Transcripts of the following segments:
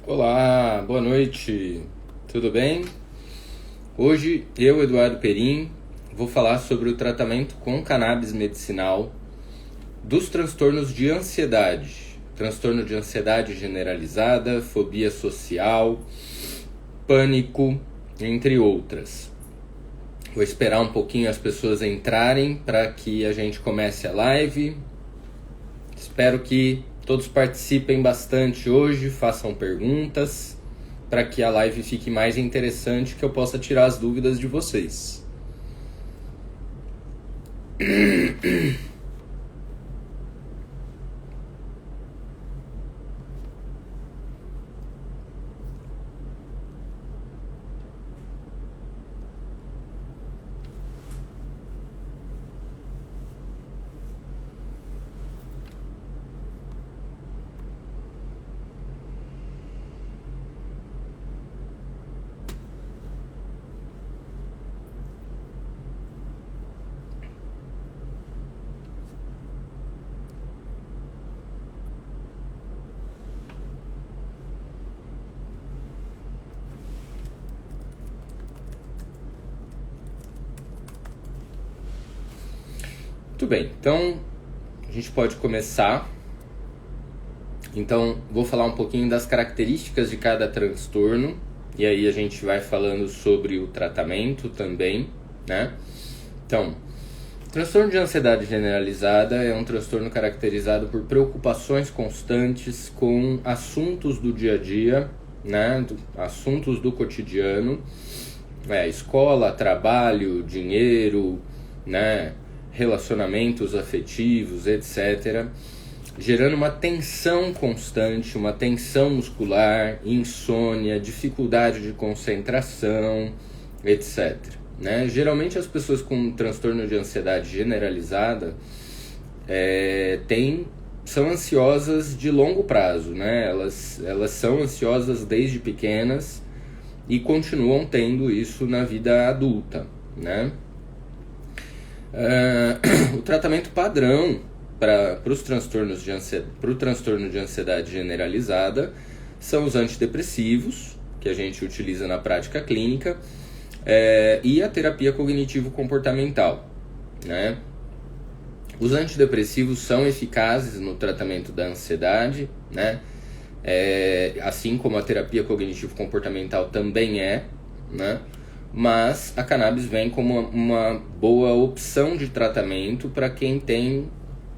Olá, boa noite, tudo bem? Hoje eu, Eduardo Perim, vou falar sobre o tratamento com cannabis medicinal dos transtornos de ansiedade, transtorno de ansiedade generalizada, fobia social, pânico, entre outras. Vou esperar um pouquinho as pessoas entrarem para que a gente comece a live. Espero que todos participem bastante hoje, façam perguntas, para que a live fique mais interessante, que eu possa tirar as dúvidas de vocês. Muito bem, então a gente pode começar. Então vou falar um pouquinho das características de cada transtorno e aí a gente vai falando sobre o tratamento também, né? Então, transtorno de ansiedade generalizada é um transtorno caracterizado por preocupações constantes com assuntos do dia a dia, né? Assuntos do cotidiano, escola, trabalho, dinheiro, né? Relacionamentos afetivos, etc., gerando uma tensão constante, uma tensão muscular, insônia, dificuldade de concentração, etc., né? Geralmente as pessoas com transtorno de ansiedade generalizada são ansiosas de longo prazo, né? Elas são ansiosas desde pequenas e continuam tendo isso na vida adulta, né? O tratamento padrão para o transtorno de ansiedade generalizada são os antidepressivos, que a gente utiliza na prática clínica, e a terapia cognitivo-comportamental, né? Os antidepressivos são eficazes no tratamento da ansiedade, né? Assim como a terapia cognitivo-comportamental também né? Mas a cannabis vem como uma boa opção de tratamento para quem tem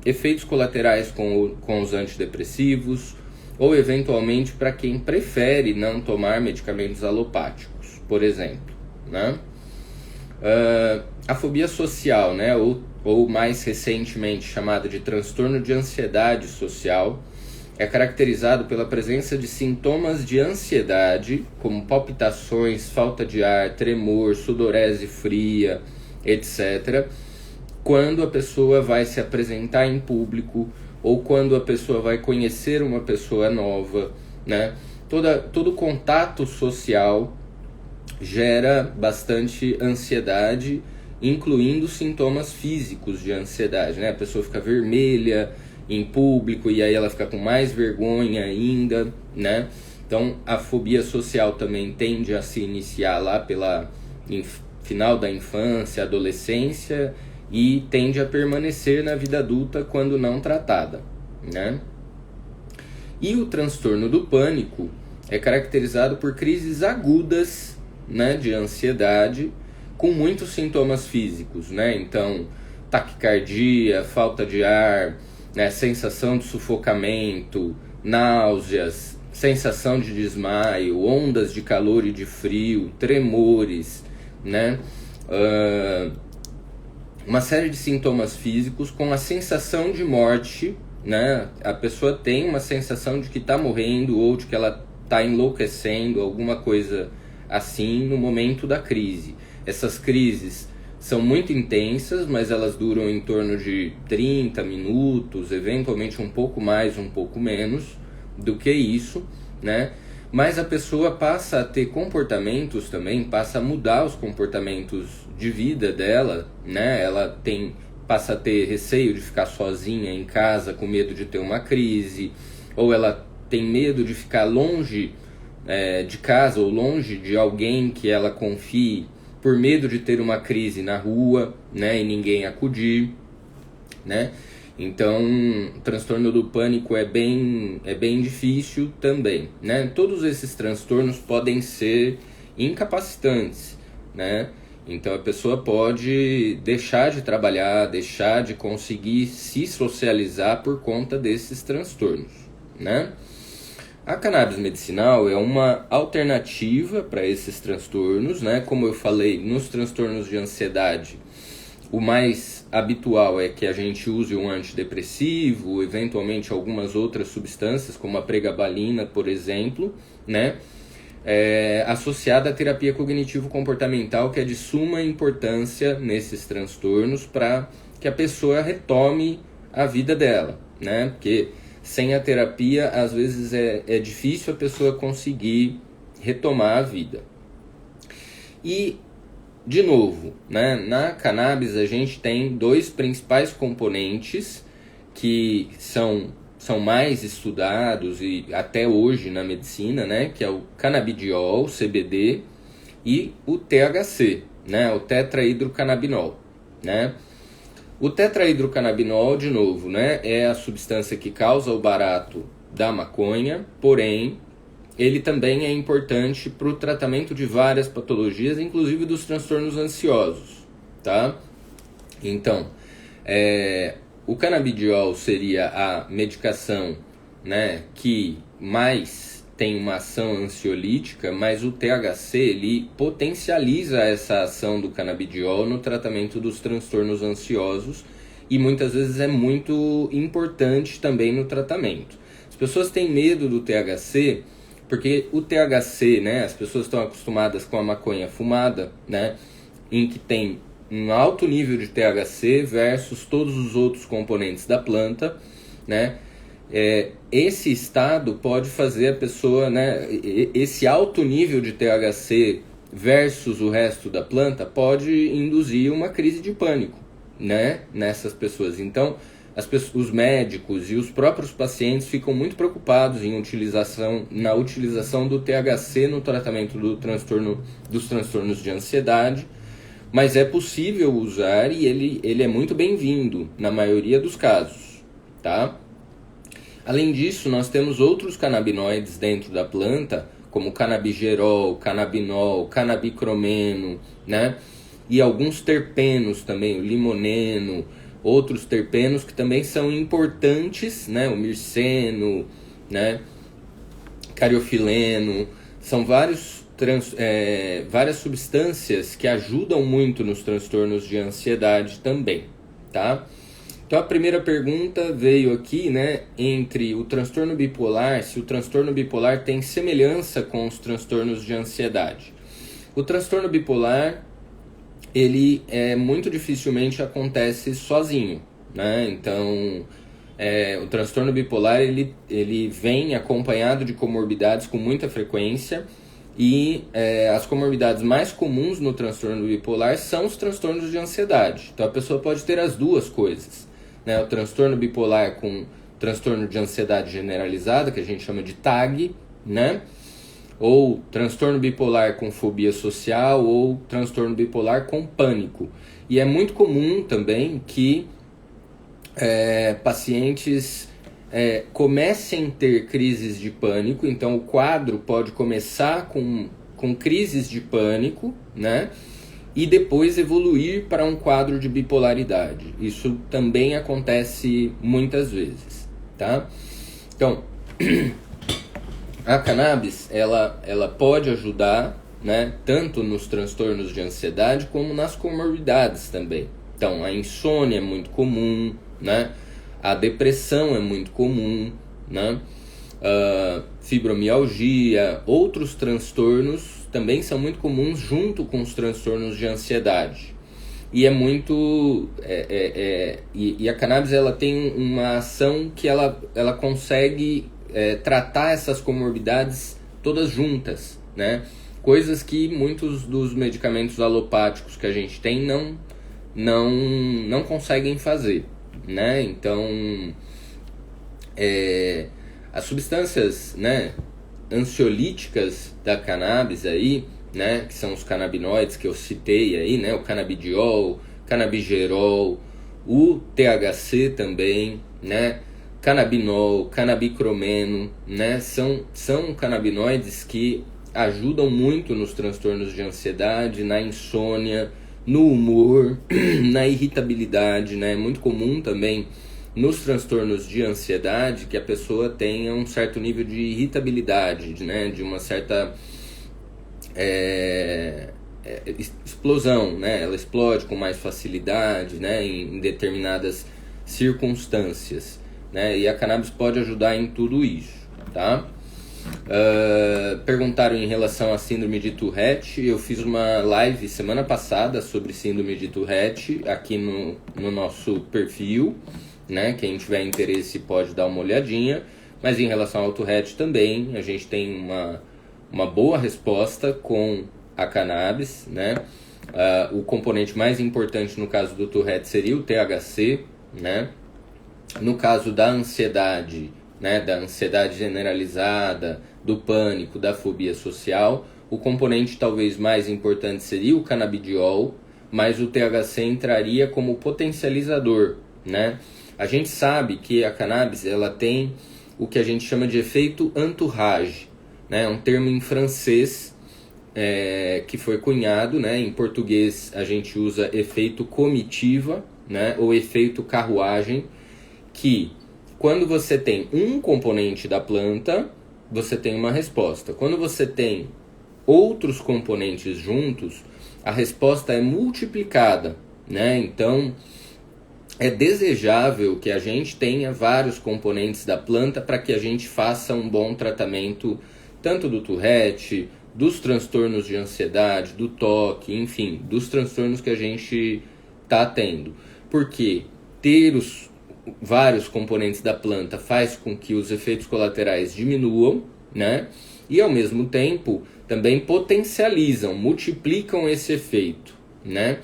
efeitos colaterais com os antidepressivos ou eventualmente para quem prefere não tomar medicamentos alopáticos, por exemplo, né? A fobia social, né? ou mais recentemente chamada de transtorno de ansiedade social, é caracterizado pela presença de sintomas de ansiedade, como palpitações, falta de ar, tremor, sudorese fria, etc., quando a pessoa vai se apresentar em público ou quando a pessoa vai conhecer uma pessoa nova, né? Todo contato social gera bastante ansiedade, incluindo sintomas físicos de ansiedade, né? A pessoa fica vermelha em público e aí ela fica com mais vergonha ainda, né? Então a fobia social também tende a se iniciar lá pela final da infância, adolescência e tende a permanecer na vida adulta quando não tratada, né? E o transtorno do pânico é caracterizado por crises agudas, né, de ansiedade com muitos sintomas físicos, né? Então taquicardia, falta de ar, né, sensação de sufocamento, náuseas, sensação de desmaio, ondas de calor e de frio, tremores, né? Uma série de sintomas físicos com a sensação de morte, né? A pessoa tem uma sensação de que está morrendo ou de que ela está enlouquecendo, alguma coisa assim no momento da crise. Essas crises são muito intensas, mas elas duram em torno de 30 minutos, eventualmente um pouco mais, um pouco menos do que isso, né? Mas a pessoa passa a ter comportamentos também, passa a mudar os comportamentos de vida dela, né? Ela passa a ter receio de ficar sozinha em casa, com medo de ter uma crise, ou ela tem medo de ficar longe de casa ou longe de alguém que ela confie, por medo de ter uma crise na rua, né, e ninguém acudir, né? Então, o transtorno do pânico é bem difícil também, né? Todos esses transtornos podem ser incapacitantes, né? Então, a pessoa pode deixar de trabalhar, deixar de conseguir se socializar por conta desses transtornos, né? A cannabis medicinal é uma alternativa para esses transtornos, né? Como eu falei, nos transtornos de ansiedade, o mais habitual é que a gente use um antidepressivo, eventualmente algumas outras substâncias, como a pregabalina, por exemplo, né? Associada à terapia cognitivo-comportamental, que é de suma importância nesses transtornos para que a pessoa retome a vida dela, né? Porque sem a terapia, às vezes é difícil a pessoa conseguir retomar a vida. E, de novo, né, na cannabis a gente tem dois principais componentes que são mais estudados e até hoje na medicina, né, que é o canabidiol, CBD, e o THC, né, o tetrahidrocannabinol, né? O tetrahidrocannabinol, de novo, né, é a substância que causa o barato da maconha, porém, ele também é importante para o tratamento de várias patologias, inclusive dos transtornos ansiosos, tá? Então, o canabidiol seria a medicação, né, que mais tem uma ação ansiolítica, mas o THC ele potencializa essa ação do canabidiol no tratamento dos transtornos ansiosos e muitas vezes é muito importante também no tratamento. As pessoas têm medo do THC porque o THC, né, as pessoas estão acostumadas com a maconha fumada, né, em que tem um alto nível de THC versus todos os outros componentes da planta, né? Esse estado pode fazer a pessoa, né, esse alto nível de THC versus o resto da planta pode induzir uma crise de pânico, né, nessas pessoas. Então, os médicos e os próprios pacientes ficam muito preocupados na utilização do THC no tratamento dos transtornos de ansiedade, mas é possível usar e ele é muito bem-vindo na maioria dos casos, tá? Além disso, nós temos outros canabinoides dentro da planta, como canabigerol, canabinol, canabicromeno, né? E alguns terpenos também, o limoneno, outros terpenos que também são importantes, né? O mirceno, né? Cariofileno, são várias substâncias que ajudam muito nos transtornos de ansiedade também, tá? Então a primeira pergunta veio aqui, né, entre o transtorno bipolar, se o transtorno bipolar tem semelhança com os transtornos de ansiedade. O transtorno bipolar, ele muito dificilmente acontece sozinho, né? Então, o transtorno bipolar, ele vem acompanhado de comorbidades com muita frequência e as comorbidades mais comuns no transtorno bipolar são os transtornos de ansiedade. Então a pessoa pode ter as duas coisas, né? O transtorno bipolar com transtorno de ansiedade generalizada, que a gente chama de TAG, né? Ou transtorno bipolar com fobia social, ou transtorno bipolar com pânico. E é muito comum também que pacientes comecem a ter crises de pânico. Então o quadro pode começar com crises de pânico, né? E depois evoluir para um quadro de bipolaridade. Isso também acontece muitas vezes, tá? Então, a cannabis, ela pode ajudar, né, tanto nos transtornos de ansiedade como nas comorbidades também. Então, a insônia é muito comum, né? A depressão é muito comum, né? Fibromialgia, outros transtornos também são muito comuns junto com os transtornos de ansiedade. E é muito... e a cannabis ela tem uma ação que ela consegue tratar essas comorbidades todas juntas, né? Coisas que muitos dos medicamentos alopáticos que a gente tem não conseguem fazer, né? Então, as substâncias, né, ansiolíticas da cannabis aí, né, que são os canabinoides que eu citei aí, né, o canabidiol, canabigerol, o THC também, né, canabinol, canabicromeno, né, são canabinoides que ajudam muito nos transtornos de ansiedade, na insônia, no humor, na irritabilidade, né, é muito comum também nos transtornos de ansiedade que a pessoa tenha um certo nível de irritabilidade, né, de uma certa explosão, né, ela explode com mais facilidade, né, em determinadas circunstâncias, né, e a cannabis pode ajudar em tudo isso, tá? Perguntaram em relação à síndrome de Tourette. Eu fiz uma live semana passada sobre síndrome de Tourette aqui no nosso perfil, né? Quem tiver interesse pode dar uma olhadinha. Mas em relação ao Tourette também, a gente tem uma boa resposta com a cannabis, né? O componente mais importante no caso do Tourette seria o THC, né? No caso da ansiedade, né, da ansiedade generalizada, do pânico, da fobia social, o componente talvez mais importante seria o canabidiol, mas o THC entraria como potencializador, né? A gente sabe que a cannabis ela tem o que a gente chama de efeito entourage, né? Um termo em francês que foi cunhado, né? Em português a gente usa efeito comitiva, né? Ou efeito carruagem, que quando você tem um componente da planta, você tem uma resposta. Quando você tem outros componentes juntos, a resposta é multiplicada, né? Então, é desejável que a gente tenha vários componentes da planta para que a gente faça um bom tratamento, tanto do Tourette, dos transtornos de ansiedade, do toque, enfim, dos transtornos que a gente está tendo. Porque ter vários componentes da planta faz com que os efeitos colaterais diminuam, né? E ao mesmo tempo também potencializam, multiplicam esse efeito, né?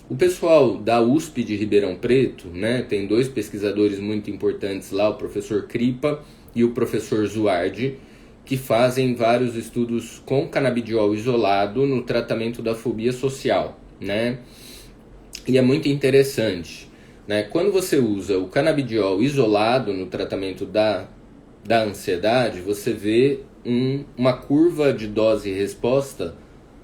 O pessoal da USP de Ribeirão Preto, né, tem dois pesquisadores muito importantes lá, o professor Kripa e o professor Zuardi, que fazem vários estudos com canabidiol isolado no tratamento da fobia social, né? E é muito interessante, né? Quando você usa o canabidiol isolado no tratamento da ansiedade, você vê uma curva de dose e resposta,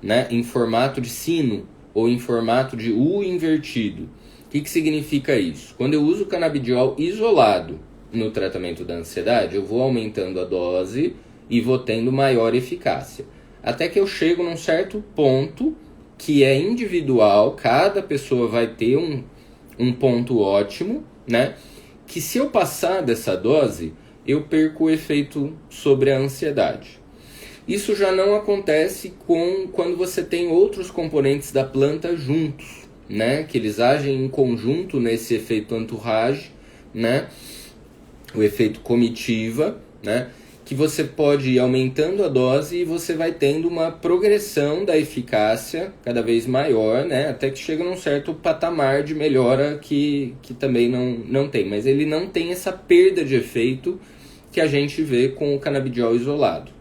né, em formato de sino ou em formato de U invertido. O que significa isso? Quando eu uso o canabidiol isolado no tratamento da ansiedade, eu vou aumentando a dose e vou tendo maior eficácia. Até que eu chego num certo ponto que é individual, cada pessoa vai ter um ponto ótimo, né? Que se eu passar dessa dose, eu perco o efeito sobre a ansiedade. Isso já não acontece quando você tem outros componentes da planta juntos, né? Que eles agem em conjunto nesse efeito entourage, né? O efeito comitiva, né? Que você pode ir aumentando a dose e você vai tendo uma progressão da eficácia cada vez maior, né? Até que chega num certo patamar de melhora que também não tem. Mas ele não tem essa perda de efeito que a gente vê com o canabidiol isolado.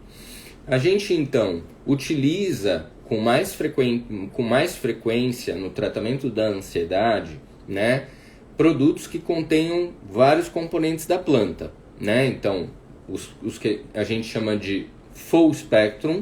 A gente, então, utiliza com mais frequência no tratamento da ansiedade, né, produtos que contenham vários componentes da planta, né? Então, os que a gente chama de full spectrum,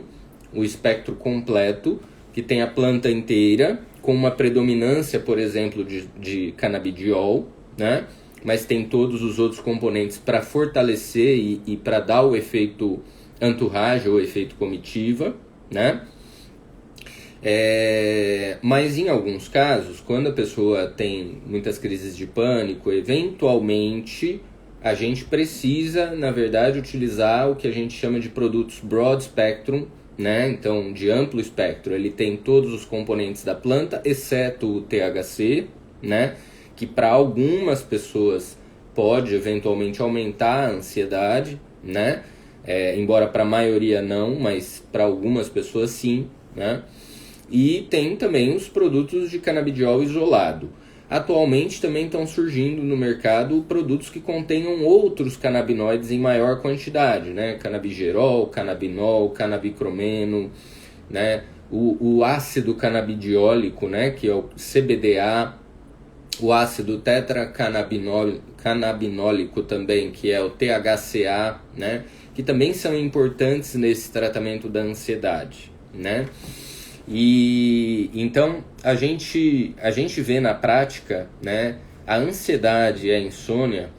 o espectro completo, que tem a planta inteira, com uma predominância, por exemplo, de canabidiol, né? Mas tem todos os outros componentes para fortalecer e para dar o efeito entourage ou efeito comitiva, né? Mas em alguns casos, quando a pessoa tem muitas crises de pânico, eventualmente a gente precisa, na verdade, utilizar o que a gente chama de produtos broad spectrum, né? Então, de amplo espectro. Ele tem todos os componentes da planta, exceto o THC, né? Que para algumas pessoas pode eventualmente aumentar a ansiedade, né? Embora para a maioria não, mas para algumas pessoas sim, né? E tem também os produtos de canabidiol isolado. Atualmente também estão surgindo no mercado produtos que contenham outros canabinoides em maior quantidade, né? Canabigerol, canabinol, canabicromeno, né? O ácido canabidiólico, né? Que é o CBDA, o ácido tetracannabinólico também, que é o THCA, né? Que também são importantes nesse tratamento da ansiedade, né? E então a gente vê na prática, né, a ansiedade e a insônia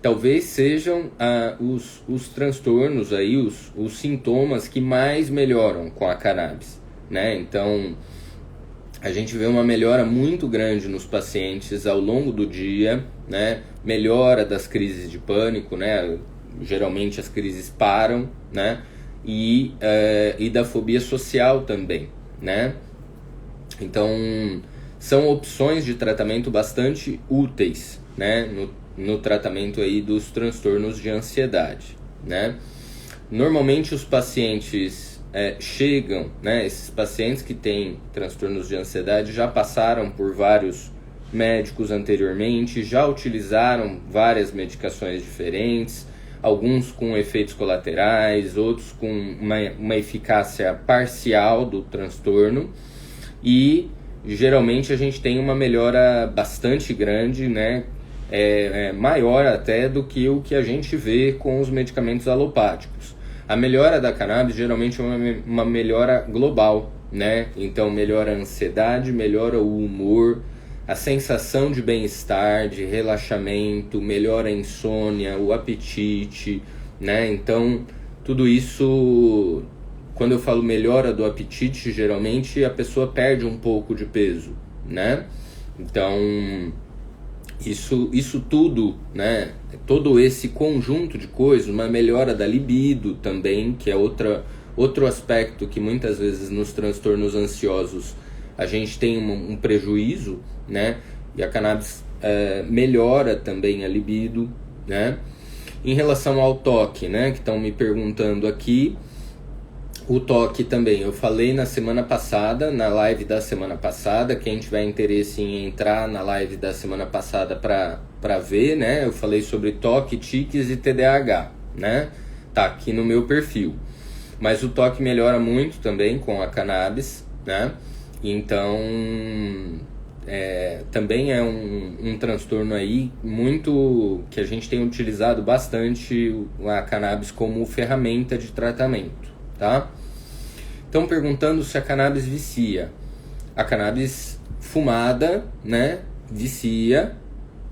talvez sejam os transtornos aí, os sintomas que mais melhoram com a cannabis, né? Então a gente vê uma melhora muito grande nos pacientes ao longo do dia, né? Melhora das crises de pânico, né? Geralmente as crises param, né? E da fobia social também, né? Então são opções de tratamento bastante úteis, né? No tratamento aí dos transtornos de ansiedade, né? Normalmente os pacientes chegam, né? Esses pacientes que têm transtornos de ansiedade já passaram por vários médicos anteriormente, já utilizaram várias medicações diferentes, alguns com efeitos colaterais, outros com uma eficácia parcial do transtorno, e geralmente a gente tem uma melhora bastante grande, né? Maior até do que o que a gente vê com os medicamentos alopáticos. A melhora da cannabis geralmente é uma melhora global, né? Então melhora a ansiedade, melhora o humor, a sensação de bem-estar, de relaxamento, melhora a insônia, o apetite, né? Então, tudo isso, quando eu falo melhora do apetite, geralmente a pessoa perde um pouco de peso, né? Então, isso tudo, né? Todo esse conjunto de coisas, uma melhora da libido também, que é outro aspecto que muitas vezes nos transtornos ansiosos a gente tem um prejuízo, né? E a cannabis melhora também a libido, né? Em relação ao toque, né? Que estão me perguntando aqui, o toque também, eu falei na semana passada, na live da semana passada, quem tiver interesse em entrar na live da semana passada para ver, né? Eu falei sobre toque, tiques e TDAH, né? Tá aqui no meu perfil. Mas o toque melhora muito também com a cannabis, né? Então, também é um transtorno aí muito que a gente tem utilizado bastante a cannabis como ferramenta de tratamento, tá? Estão perguntando se a cannabis vicia. A cannabis fumada, né, vicia,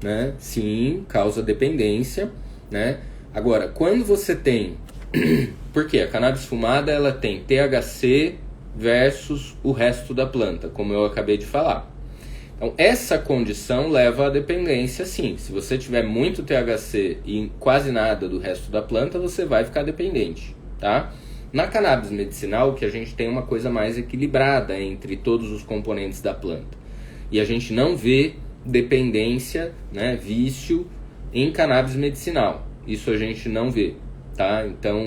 né? Sim, causa dependência, né? Agora, quando você tem... Por quê? A cannabis fumada, ela tem THC versus o resto da planta, como eu acabei de falar. Então, essa condição leva à dependência, sim. Se você tiver muito THC e quase nada do resto da planta, você vai ficar dependente, tá? Na cannabis medicinal, que a gente tem uma coisa mais equilibrada entre todos os componentes da planta. E a gente não vê dependência, né, vício em cannabis medicinal. Isso a gente não vê, tá? Então,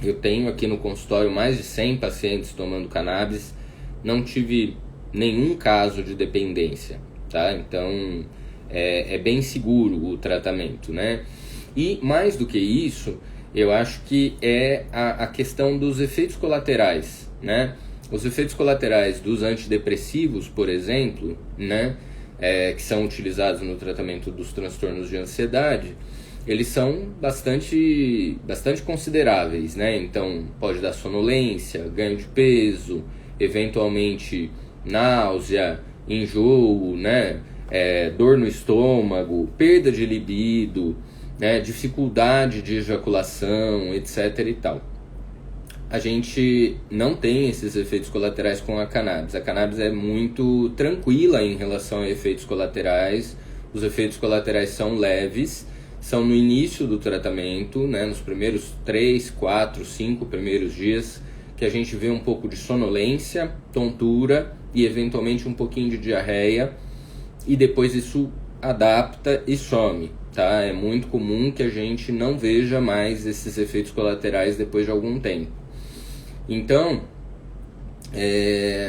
eu tenho aqui no consultório mais de 100 pacientes tomando cannabis, não tive nenhum caso de dependência, tá? Então, é bem seguro o tratamento, né? E mais do que isso, eu acho que é a questão dos efeitos colaterais, né? Os efeitos colaterais dos antidepressivos, por exemplo, né? Que são utilizados no tratamento dos transtornos de ansiedade, eles são bastante consideráveis, né? Então, pode dar sonolência, ganho de peso, eventualmente náusea, enjoo, né? Dor no estômago, perda de libido, né? Dificuldade de ejaculação, etc. e tal. A gente não tem esses efeitos colaterais com a cannabis. A cannabis é muito tranquila em relação a efeitos colaterais. Os efeitos colaterais são leves, são no início do tratamento, né? Nos primeiros 3, 4, 5 primeiros dias, que a gente vê um pouco de sonolência, tontura e eventualmente um pouquinho de diarreia, e depois isso adapta e some, tá? É muito comum que a gente não veja mais esses efeitos colaterais depois de algum tempo. Então,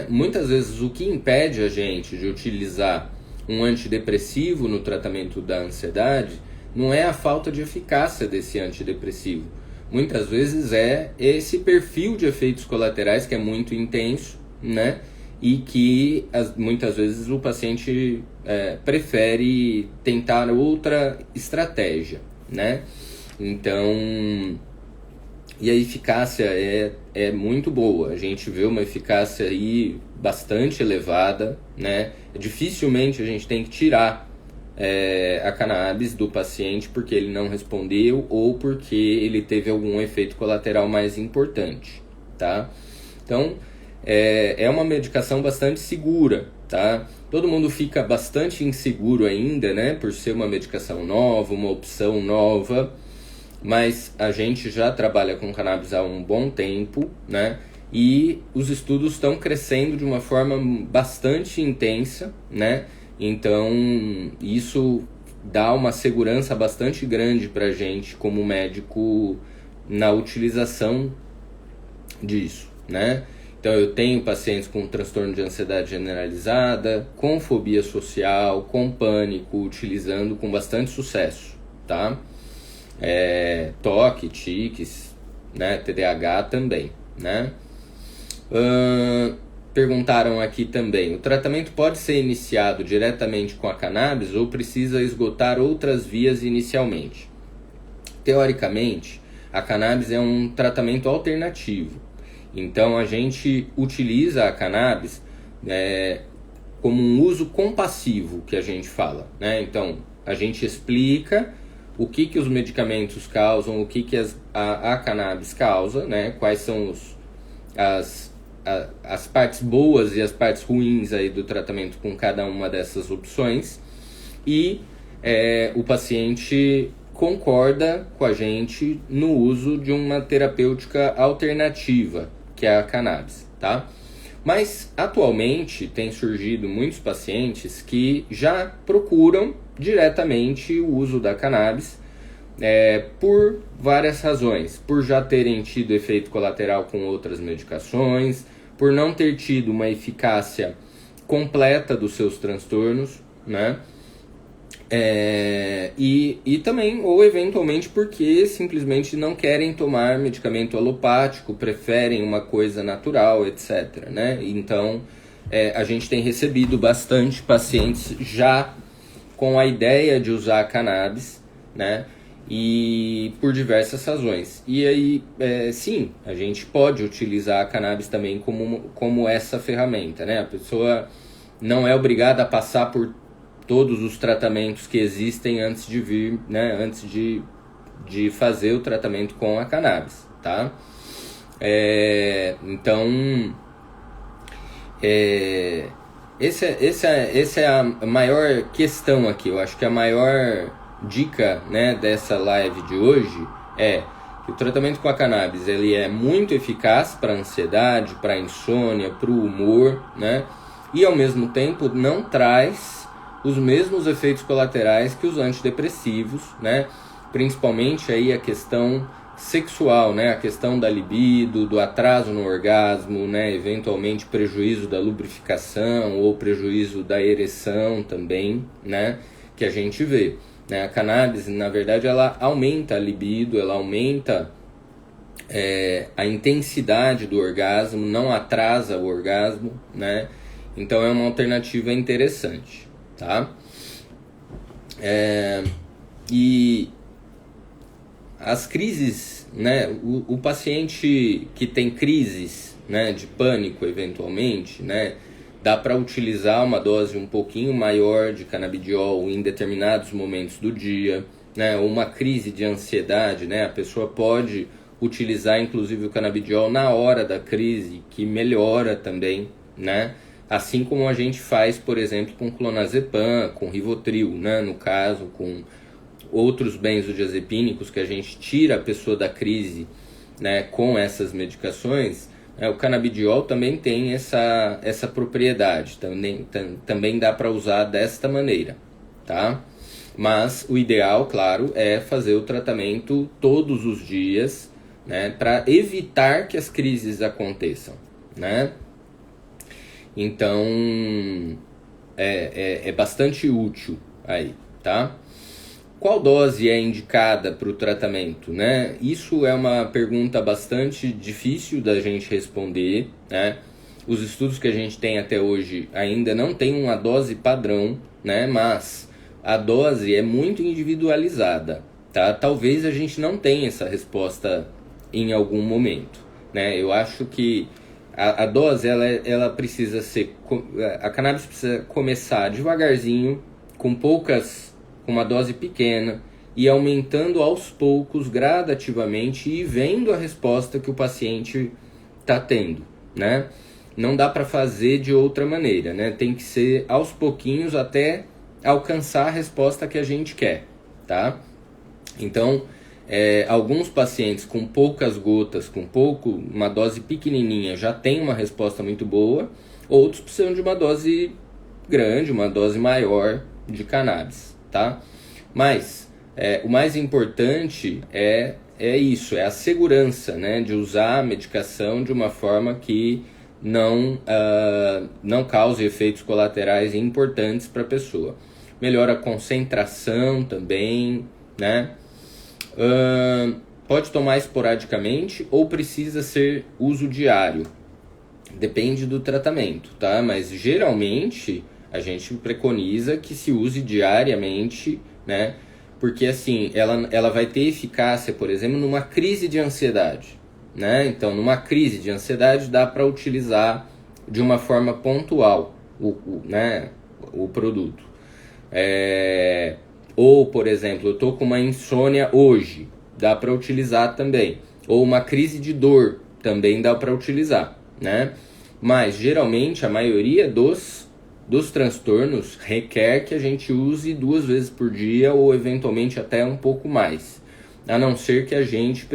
Muitas vezes o que impede a gente de utilizar um antidepressivo no tratamento da ansiedade não é a falta de eficácia desse antidepressivo. Muitas vezes é esse perfil de efeitos colaterais que é muito intenso, né? E que muitas vezes o paciente prefere tentar outra estratégia, né? Então, e a eficácia é muito boa. A gente vê uma eficácia aí bastante elevada, né? Dificilmente a gente tem que tirar a cannabis do paciente porque ele não respondeu ou porque ele teve algum efeito colateral mais importante, tá? Então, é uma medicação bastante segura, tá? Todo mundo fica bastante inseguro ainda, né? Por ser uma medicação nova, uma opção nova, mas a gente já trabalha com cannabis há um bom tempo, né? E os estudos estão crescendo de uma forma bastante intensa, né? Então, isso dá uma segurança bastante grande para a gente como médico na utilização disso, né? Então, eu tenho pacientes com transtorno de ansiedade generalizada, com fobia social, com pânico, utilizando com bastante sucesso, tá? TOC, tiques, né? TDAH também, né? Perguntaram aqui também, o tratamento pode ser iniciado diretamente com a cannabis ou precisa esgotar outras vias inicialmente? Teoricamente, a cannabis é um tratamento alternativo. Então, a gente utiliza a cannabis como um uso compassivo, que a gente fala, né? Então, a gente explica o que os medicamentos causam, o que a cannabis causa, né? Quais são as partes boas e as partes ruins aí do tratamento com cada uma dessas opções. E o paciente concorda com a gente no uso de uma terapêutica alternativa, que é a cannabis, tá? Mas, atualmente, tem surgido muitos pacientes que já procuram diretamente o uso da cannabis por várias razões. Por já terem tido efeito colateral com outras medicações, por não ter tido uma eficácia completa dos seus transtornos, né? E também, ou eventualmente porque simplesmente não querem tomar medicamento alopático, preferem uma coisa natural, etc, né? Então, a gente tem recebido bastante pacientes já com a ideia de usar a cannabis, né? E por diversas razões. E aí, sim, a gente pode utilizar a cannabis também como essa ferramenta, né? A pessoa não é obrigada a passar por todos os tratamentos que existem antes de vir, né? Antes de fazer o tratamento com a cannabis, tá? Então, essa é a maior questão aqui. Eu acho que a maior dica, né, dessa live de hoje é que o tratamento com a cannabis ele é muito eficaz para ansiedade, para insônia, para o humor, né? E ao mesmo tempo não traz os mesmos efeitos colaterais que os antidepressivos, né? Principalmente aí a questão sexual, né? A questão da libido, do atraso no orgasmo, né? Eventualmente prejuízo da lubrificação ou prejuízo da ereção também, né? Que a gente vê. A cannabis, na verdade, ela aumenta a libido, ela aumenta a intensidade do orgasmo, não atrasa o orgasmo, né? Então é uma alternativa interessante, tá? E as crises, né? O paciente que tem crises, né, de pânico, eventualmente, né? Dá para utilizar uma dose um pouquinho maior de canabidiol em determinados momentos do dia, né? Uma crise de ansiedade, né? A pessoa pode utilizar inclusive o canabidiol na hora da crise, que melhora também, né? Assim como a gente faz, por exemplo, com clonazepam, com Rivotril, né? No caso, com outros benzodiazepínicos que a gente tira a pessoa da crise, né? Com essas medicações. O canabidiol também tem essa propriedade, também dá para usar desta maneira, tá? Mas o ideal, claro, é fazer o tratamento todos os dias, né? Para evitar que as crises aconteçam, né? Então, é bastante útil aí, tá? Qual dose é indicada para o tratamento, né? Isso é uma pergunta bastante difícil da gente responder, né? Os estudos que a gente tem até hoje ainda não tem uma dose padrão, né? Mas a dose é muito individualizada, tá? Talvez a gente não tenha essa resposta em algum momento, né? Eu acho que a dose, ela precisa ser... A cannabis precisa começar devagarzinho, com uma dose pequena, e aumentando aos poucos, gradativamente, e vendo a resposta que o paciente está tendo, né? Não dá para fazer de outra maneira, né? Tem que ser aos pouquinhos até alcançar a resposta que a gente quer, tá? Então, alguns pacientes com poucas gotas, uma dose pequenininha, já tem uma resposta muito boa. Outros precisam de uma dose grande, uma dose maior de cannabis, tá? Mas o mais importante é isso, é a segurança, né, de usar a medicação de uma forma que não cause efeitos colaterais importantes para a pessoa. Melhora a concentração também, né? Pode tomar esporadicamente ou precisa ser uso diário. Depende do tratamento, tá? Mas geralmente a gente preconiza que se use diariamente, né? Porque assim, ela vai ter eficácia, por exemplo, numa crise de ansiedade, né? Então, numa crise de ansiedade dá para utilizar de uma forma pontual o produto. Ou, por exemplo, eu estou com uma insônia hoje, dá para utilizar também. Ou uma crise de dor, também dá para utilizar, né? Mas, geralmente, a maioria dos transtornos requer que a gente use 2 vezes por dia ou, eventualmente, até um pouco mais. A não ser que a gente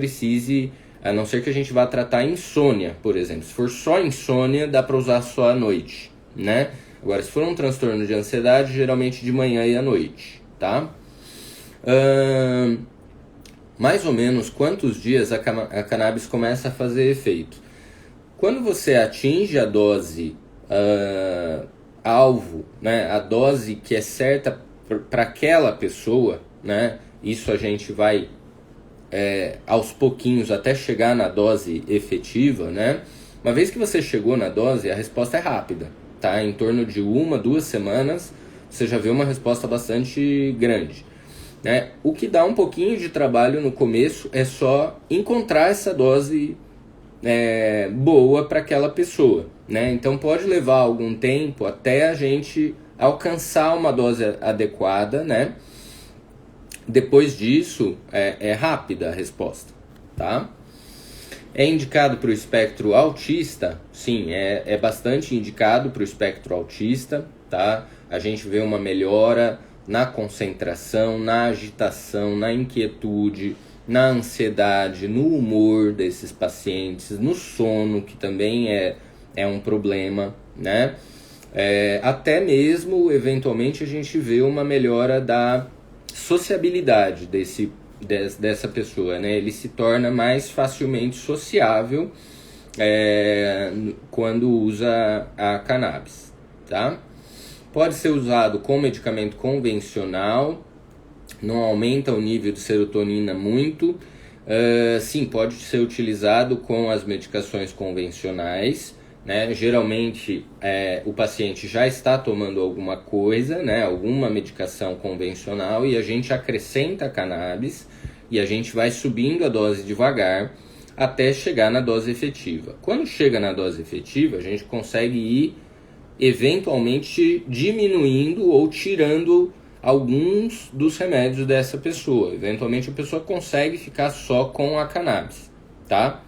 vá tratar insônia, por exemplo. Se for só insônia, dá para usar só à noite, né? Agora, se for um transtorno de ansiedade, geralmente de manhã e à noite, tá? Mais ou menos quantos dias a cannabis começa a fazer efeito? Quando você atinge a dose alvo, né, a dose que é certa para aquela pessoa, né, isso a gente vai aos pouquinhos até chegar na dose efetiva, né? Uma vez que você chegou na dose, a resposta é rápida, tá? Em torno de 1, 2 semanas, você já vê uma resposta bastante grande, né? O que dá um pouquinho de trabalho no começo é só encontrar essa dose boa para aquela pessoa, né? Então pode levar algum tempo até a gente alcançar uma dose adequada, né? Depois disso, é rápida a resposta, tá? É indicado para o espectro autista? Sim, é bastante indicado para o espectro autista, tá? A gente vê uma melhora na concentração, na agitação, na inquietude, na ansiedade, no humor desses pacientes, no sono, que também é um problema, né? Até mesmo, eventualmente, a gente vê uma melhora da sociabilidade dessa pessoa, né? Ele se torna mais facilmente sociável quando usa a cannabis, tá? Pode ser usado com medicamento convencional, não aumenta o nível de serotonina muito. Sim, pode ser utilizado com as medicações convencionais, né? Geralmente o paciente já está tomando alguma coisa, né? Alguma medicação convencional, e a gente acrescenta a cannabis e a gente vai subindo a dose devagar até chegar na dose efetiva. Quando chega na dose efetiva, a gente consegue ir eventualmente diminuindo ou tirando alguns dos remédios dessa pessoa. Eventualmente a pessoa consegue ficar só com a cannabis, tá?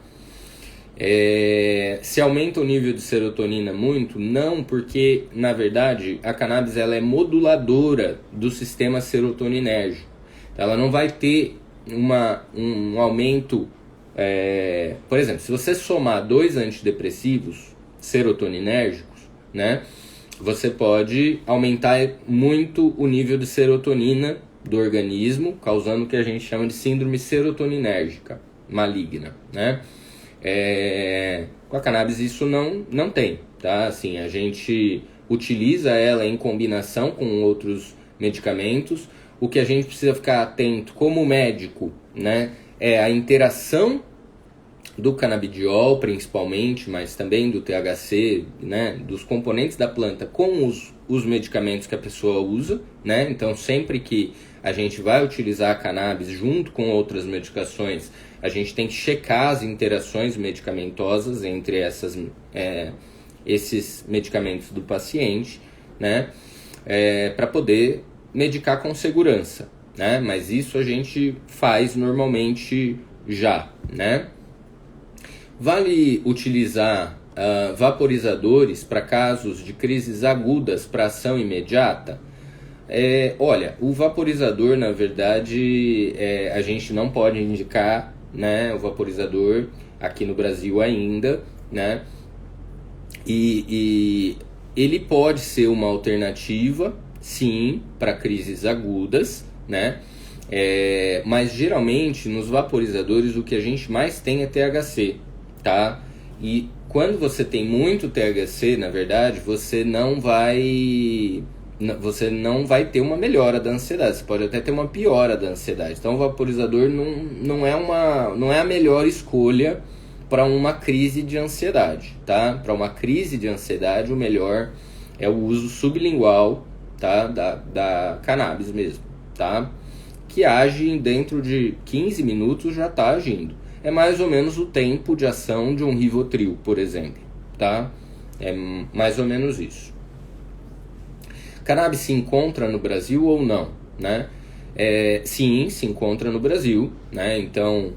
Se aumenta o nível de serotonina muito? Não, porque na verdade a cannabis ela é moduladora do sistema serotoninérgico. Ela não vai ter um aumento. Por exemplo, se você somar 2 antidepressivos serotoninérgicos, né, você pode aumentar muito o nível de serotonina do organismo, causando o que a gente chama de síndrome serotoninérgica maligna, né? Com a cannabis isso não tem, tá? Assim, a gente utiliza ela em combinação com outros medicamentos. O que a gente precisa ficar atento como médico, né, é a interação do canabidiol principalmente, mas também do THC, né, dos componentes da planta com os medicamentos que a pessoa usa, né? Então sempre que a gente vai utilizar a cannabis junto com outras medicações, a gente tem que checar as interações medicamentosas entre esses medicamentos do paciente, né, para poder medicar com segurança, né? Mas isso a gente faz normalmente já, né? Vale utilizar vaporizadores para casos de crises agudas para ação imediata? Olha, o vaporizador, na verdade, a gente não pode indicar, né, o vaporizador aqui no Brasil ainda, né? E ele pode ser uma alternativa, sim, para crises agudas, né? Mas geralmente nos vaporizadores o que a gente mais tem é THC, tá? E quando você tem muito THC, na verdade, você não vai ter uma melhora da ansiedade, você pode até ter uma piora da ansiedade. Então o vaporizador não é a melhor escolha para uma crise de ansiedade, tá? Para uma crise de ansiedade, o melhor é o uso sublingual, tá? Da cannabis mesmo, tá? Que age dentro de 15 minutos já está agindo. É mais ou menos o tempo de ação de um Rivotril, por exemplo, tá? É mais ou menos isso. Cannabis se encontra no Brasil ou não, né? Sim, se encontra no Brasil, né? Então,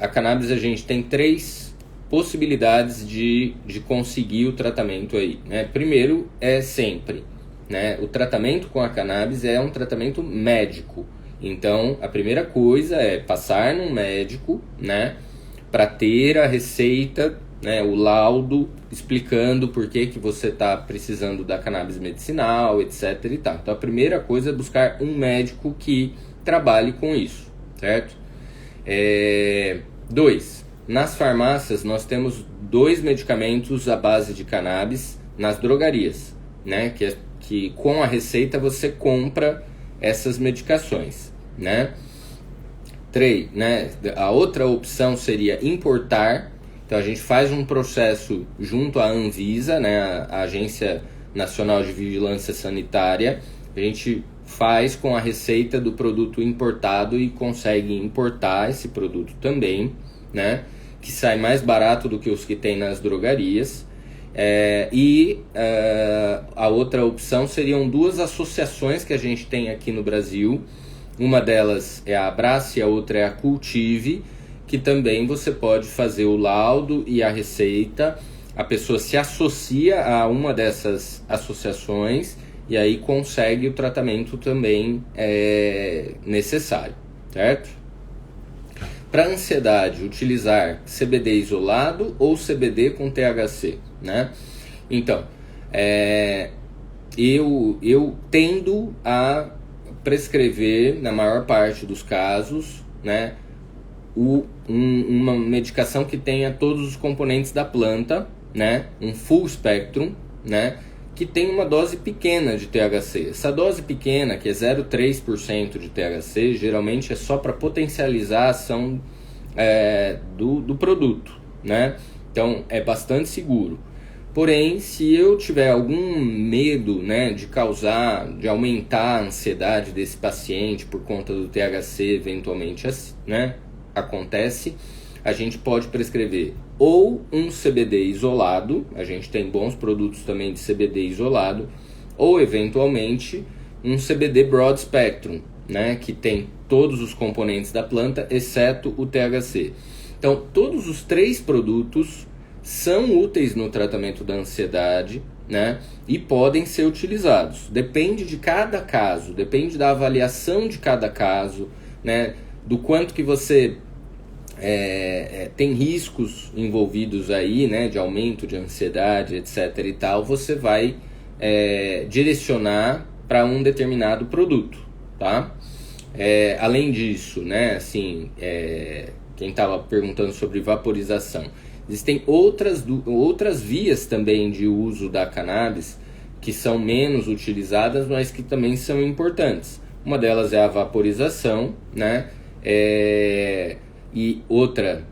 a cannabis a gente tem 3 possibilidades de conseguir o tratamento aí, né? Primeiro, sempre, né? O tratamento com a cannabis é um tratamento médico. Então, a primeira coisa é passar num médico, né, para ter a receita, né, o laudo explicando por que você está precisando da cannabis medicinal, etc. e tal. Então, a primeira coisa é buscar um médico que trabalhe com isso, certo? 2. Nas farmácias, nós temos 2 medicamentos à base de cannabis nas drogarias, né, que com a receita você compra essas medicações, né? 3, né? A outra opção seria importar. Então a gente faz um processo junto à Anvisa, né, a Agência Nacional de Vigilância Sanitária. A gente faz com a receita do produto importado e consegue importar esse produto também, né? Que sai mais barato do que os que tem nas drogarias. A outra opção seriam 2 associações que a gente tem aqui no Brasil. Uma delas é a Abrace e a outra é a Cultive, que também você pode fazer o laudo e a receita. A pessoa se associa a uma dessas associações e aí consegue o tratamento também necessário, certo? Para ansiedade, utilizar CBD isolado ou CBD com THC, né? Então, eu tendo a prescrever, na maior parte dos casos, né, uma medicação que tenha todos os componentes da planta, né, um full spectrum, né, que tem uma dose pequena de THC. Essa dose pequena, que é 0,3% de THC, geralmente é só para potencializar a ação do produto, né? Então é bastante seguro. Porém, se eu tiver algum medo, né, de aumentar a ansiedade desse paciente por conta do THC, eventualmente, né, acontece, a gente pode prescrever ou um CBD isolado, a gente tem bons produtos também de CBD isolado, ou eventualmente um CBD broad spectrum, né, que tem todos os componentes da planta, exceto o THC. Então, todos os 3 produtos são úteis no tratamento da ansiedade, né, e podem ser utilizados. Depende de cada caso, depende da avaliação de cada caso, né, do quanto que você tem riscos envolvidos aí, né, de aumento de ansiedade, etc. e tal, você vai direcionar para um determinado produto, tá? Além disso, né, assim, quem estava perguntando sobre vaporização. Existem outras vias também de uso da cannabis que são menos utilizadas, mas que também são importantes. Uma delas é a vaporização, né? E outra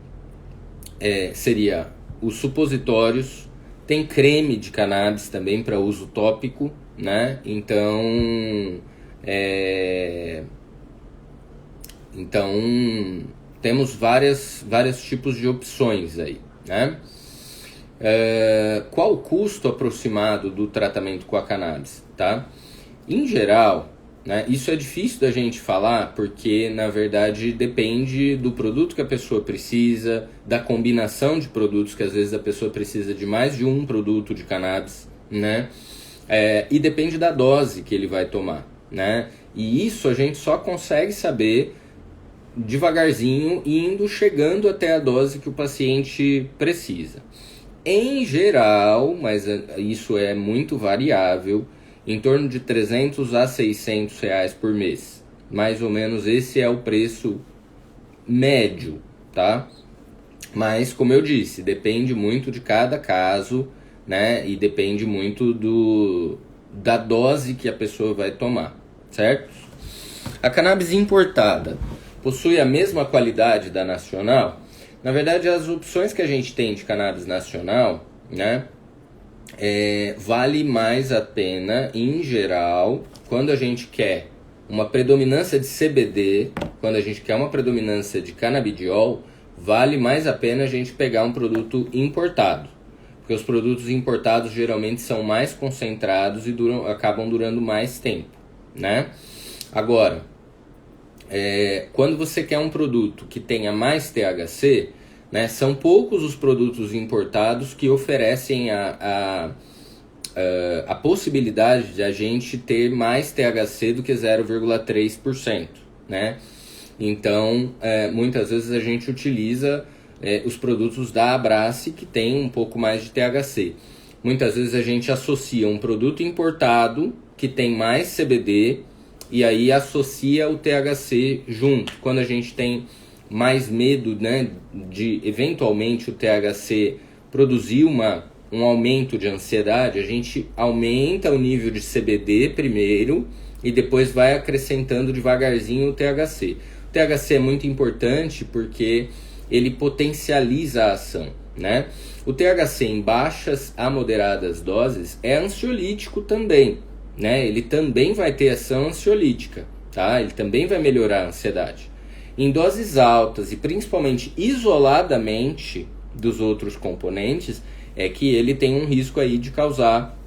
seria os supositórios. Tem creme de cannabis também para uso tópico, né? Então temos vários tipos de opções aí, né? Qual o custo aproximado do tratamento com a cannabis, tá? Em geral, né, isso é difícil da gente falar porque, na verdade, depende do produto que a pessoa precisa, da combinação de produtos, que às vezes a pessoa precisa de mais de um produto de cannabis, né? E depende da dose que ele vai tomar, né? E isso a gente só consegue saber devagarzinho, chegando até a dose que o paciente precisa. Em geral, mas isso é muito variável, em torno de 300 a 600 reais por mês. Mais ou menos esse é o preço médio, tá? Mas, como eu disse, depende muito de cada caso, né? E depende muito da dose que a pessoa vai tomar, certo? A cannabis importada possui a mesma qualidade da nacional? Na verdade, as opções que a gente tem de cannabis nacional, né? Vale mais a pena, em geral, quando a gente quer uma predominância de CBD, quando a gente quer uma predominância de canabidiol, vale mais a pena a gente pegar um produto importado, porque os produtos importados geralmente são mais concentrados e acabam durando mais tempo, né? Agora, quando você quer um produto que tenha mais THC, né, são poucos os produtos importados que oferecem a possibilidade de a gente ter mais THC do que 0,3%, né? Então, muitas vezes a gente utiliza os produtos da Abrace que tem um pouco mais de THC. Muitas vezes a gente associa um produto importado que tem mais CBD e aí associa o THC junto. Quando a gente tem mais medo, né, de eventualmente o THC produzir um aumento de ansiedade, a gente aumenta o nível de CBD primeiro e depois vai acrescentando devagarzinho o THC. O THC é muito importante porque ele potencializa a ação, né? O THC em baixas a moderadas doses é ansiolítico também, né? Ele também vai ter ação ansiolítica, tá? Ele também vai melhorar a ansiedade. Em doses altas e principalmente isoladamente dos outros componentes, é que ele tem um risco aí de causar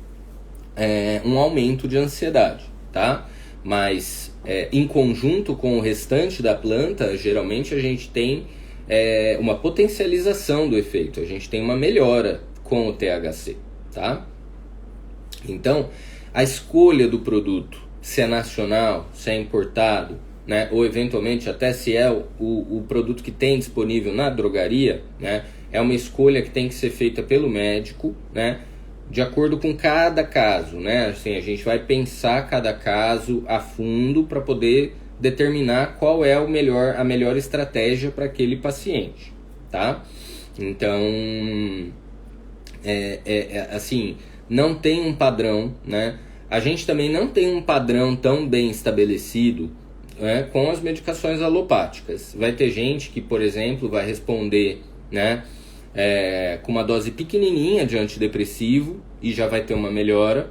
um aumento de ansiedade, tá? Mas em conjunto com o restante da planta, geralmente a gente tem uma potencialização do efeito, a gente tem uma melhora com o THC, tá? Então, a escolha do produto, se é nacional, se é importado, né, ou eventualmente até se é o produto que tem disponível na drogaria, né, é uma escolha que tem que ser feita pelo médico, né, de acordo com cada caso, né? Assim, a gente vai pensar cada caso a fundo para poder determinar qual é a melhor estratégia para aquele paciente, tá? Então, assim, não tem um padrão, né? A gente também não tem um padrão tão bem estabelecido, né, com as medicações alopáticas. Vai ter gente que, por exemplo, vai responder, né, com uma dose pequenininha de antidepressivo e já vai ter uma melhora,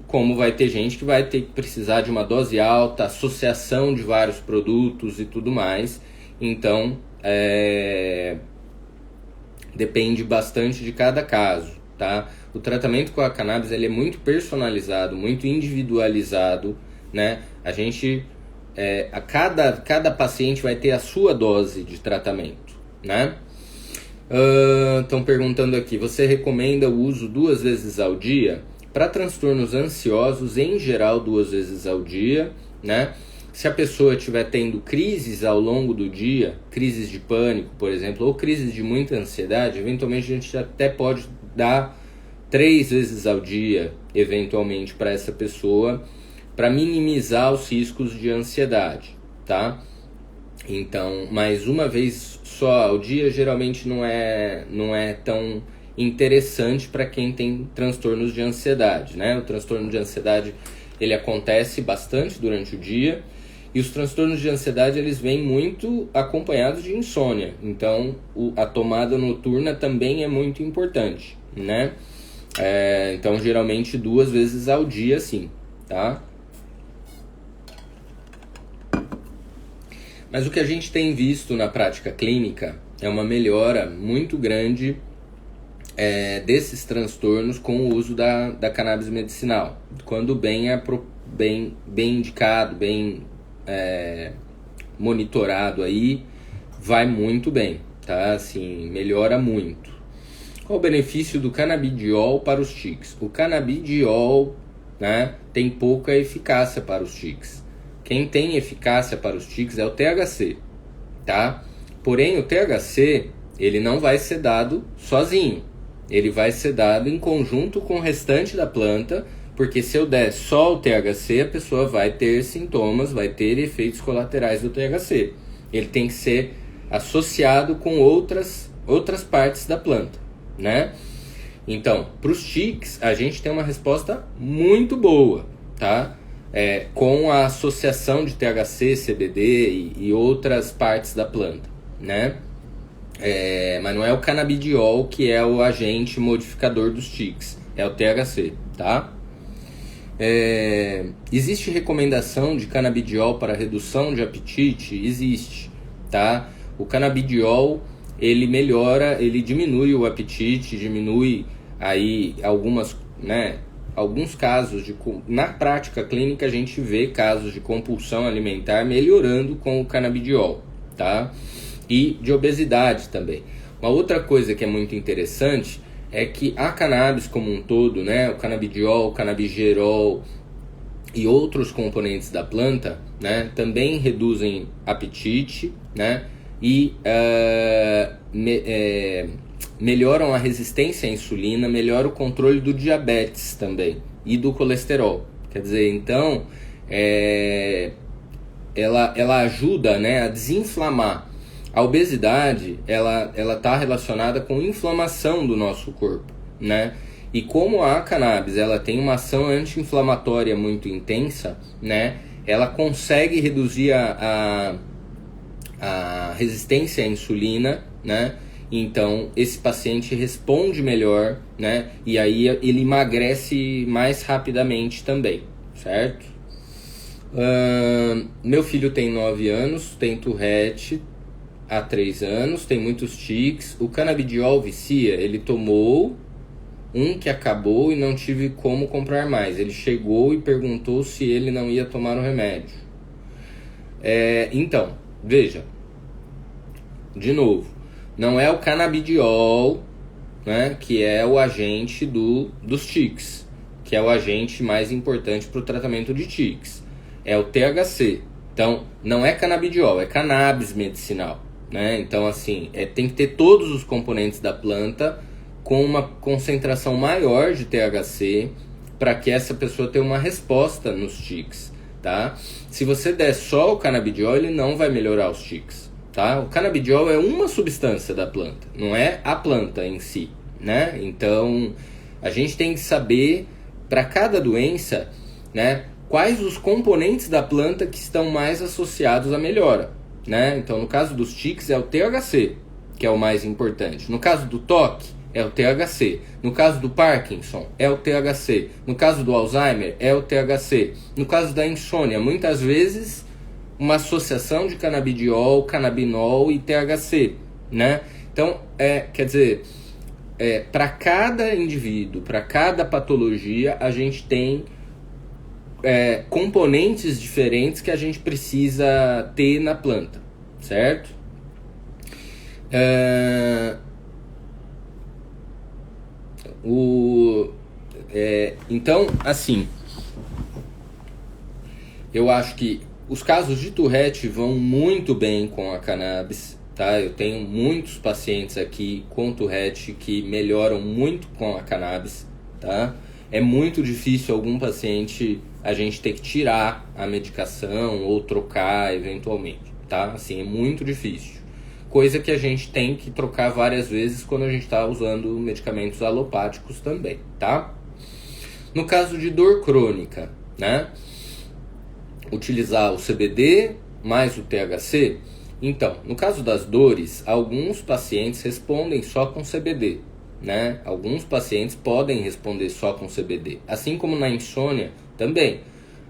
como vai ter gente que vai ter que precisar de uma dose alta, associação de vários produtos e tudo mais. Então, depende bastante de cada caso, tá? O tratamento com a cannabis ele é muito personalizado, muito individualizado, né? A gente, cada paciente vai ter a sua dose de tratamento, né? Estão perguntando aqui, você recomenda o uso 2 vezes ao dia? Para transtornos ansiosos, em geral, 2 vezes ao dia, né? Se a pessoa estiver tendo crises ao longo do dia, crises de pânico, por exemplo, ou crises de muita ansiedade, eventualmente a gente até pode dar 3 vezes ao dia, eventualmente, para essa pessoa, para minimizar os riscos de ansiedade, tá? Então, mas uma vez só ao dia geralmente não é tão interessante para quem tem transtornos de ansiedade, né? O transtorno de ansiedade, ele acontece bastante durante o dia, e os transtornos de ansiedade, eles vêm muito acompanhados de insônia. Então, a tomada noturna também é muito importante, né? Então, geralmente 2 vezes ao dia, sim, tá? Mas o que a gente tem visto na prática clínica é uma melhora muito grande desses transtornos com o uso da cannabis medicinal. Quando bem indicado, bem monitorado aí, vai muito bem, tá? Assim, melhora muito. Qual o benefício do canabidiol para os tiques? O canabidiol, né, tem pouca eficácia para os tiques. Quem tem eficácia para os tiques é o THC, tá? Porém, o THC, ele não vai ser dado sozinho. Ele vai ser dado em conjunto com o restante da planta, porque se eu der só o THC, a pessoa vai ter sintomas, vai ter efeitos colaterais do THC. Ele tem que ser associado com outras partes da planta, né? Então, para os tiques, a gente tem uma resposta muito boa, tá? Com a associação de THC, CBD e outras partes da planta, né? Mas não é o canabidiol que é o agente modificador dos tiques, é o THC, tá? Existe recomendação de canabidiol para redução de apetite? Existe, tá? O canabidiol, ele melhora, ele diminui o apetite, diminui aí alguns casos na prática clínica a gente vê casos de compulsão alimentar melhorando com o canabidiol, tá? E de obesidade também. Uma outra coisa que é muito interessante é que a cannabis como um todo, né, o canabidiol, o canabigerol e outros componentes da planta, né, também reduzem apetite, né, e melhoram a resistência à insulina, melhoram o controle do diabetes também e do colesterol. Quer dizer, então, ela ajuda, né, a desinflamar. A obesidade, ela está relacionada com inflamação do nosso corpo, né? E como a cannabis, ela tem uma ação anti-inflamatória muito intensa, né? Ela consegue reduzir a resistência à insulina, né? Então, esse paciente responde melhor, né? E aí ele emagrece mais rapidamente também, certo? Meu filho tem 9 anos, tem Tourette há 3 anos, tem muitos tiques. O canabidiol vicia? Ele tomou um que acabou e não tive como comprar mais. Ele chegou e perguntou se ele não ia tomar o remédio. Então, veja, de novo, não é o canabidiol, né, que é o agente dos tiques, que é o agente mais importante para o tratamento de tiques. É o THC. Então, não é canabidiol, é cannabis medicinal, né? Então, assim, tem que ter todos os componentes da planta com uma concentração maior de THC para que essa pessoa tenha uma resposta nos tiques, tá? Se você der só o canabidiol, ele não vai melhorar os tiques, tá? O canabidiol é uma substância da planta, não é a planta em si, né? Então, a gente tem que saber, para cada doença, né, quais os componentes da planta que estão mais associados à melhora, né? Então, no caso dos tiques, é o THC, que é o mais importante. No caso do toque, é o THC. No caso do Parkinson, é o THC. No caso do Alzheimer, é o THC. No caso da insônia, muitas vezes, uma associação de canabidiol, canabinol e THC, né? Então, quer dizer, para cada indivíduo, para cada patologia, a gente tem componentes diferentes que a gente precisa ter na planta, certo? Então, assim, eu acho que os casos de Tourette vão muito bem com a cannabis, tá? Eu tenho muitos pacientes aqui com Tourette que melhoram muito com a cannabis, tá? É muito difícil algum paciente a gente ter que tirar a medicação ou trocar eventualmente, tá? Assim, é muito difícil. Coisa que a gente tem que trocar várias vezes quando a gente está usando medicamentos alopáticos também, tá? No caso de dor crônica, né? Utilizar o CBD mais o THC. Então, no caso das dores, alguns pacientes respondem só com CBD, né? Alguns pacientes podem responder só com CBD, assim como na insônia também,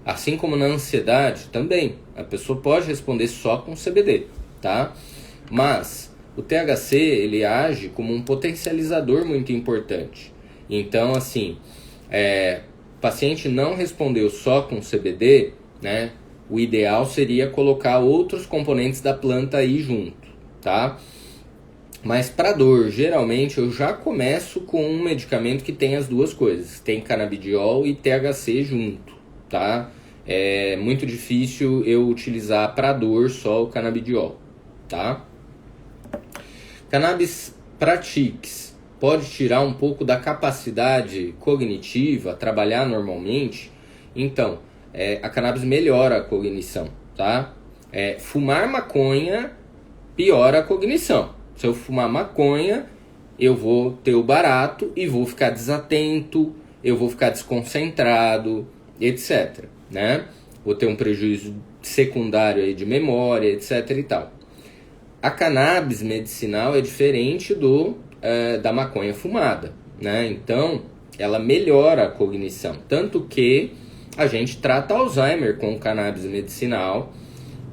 assim como na ansiedade também. A pessoa pode responder só com CBD, tá? Mas o THC, ele age como um potencializador muito importante. Então, assim, o paciente não respondeu só com CBD, né? O ideal seria colocar outros componentes da planta aí junto, tá? Mas para dor, geralmente eu já começo com um medicamento que tem as duas coisas. Tem canabidiol e THC junto, tá? É muito difícil eu utilizar para dor só o canabidiol, tá? Cannabis Pratix pode tirar um pouco da capacidade cognitiva, trabalhar normalmente. Então, a cannabis melhora a cognição, tá? Fumar maconha piora a cognição. Se eu fumar maconha, eu vou ter o barato e vou ficar desatento, eu vou ficar desconcentrado, etc, né? Vou ter um prejuízo secundário aí de memória, etc e tal. A cannabis medicinal é diferente da maconha fumada, né? Então, ela melhora a cognição. Tanto que a gente trata Alzheimer com cannabis medicinal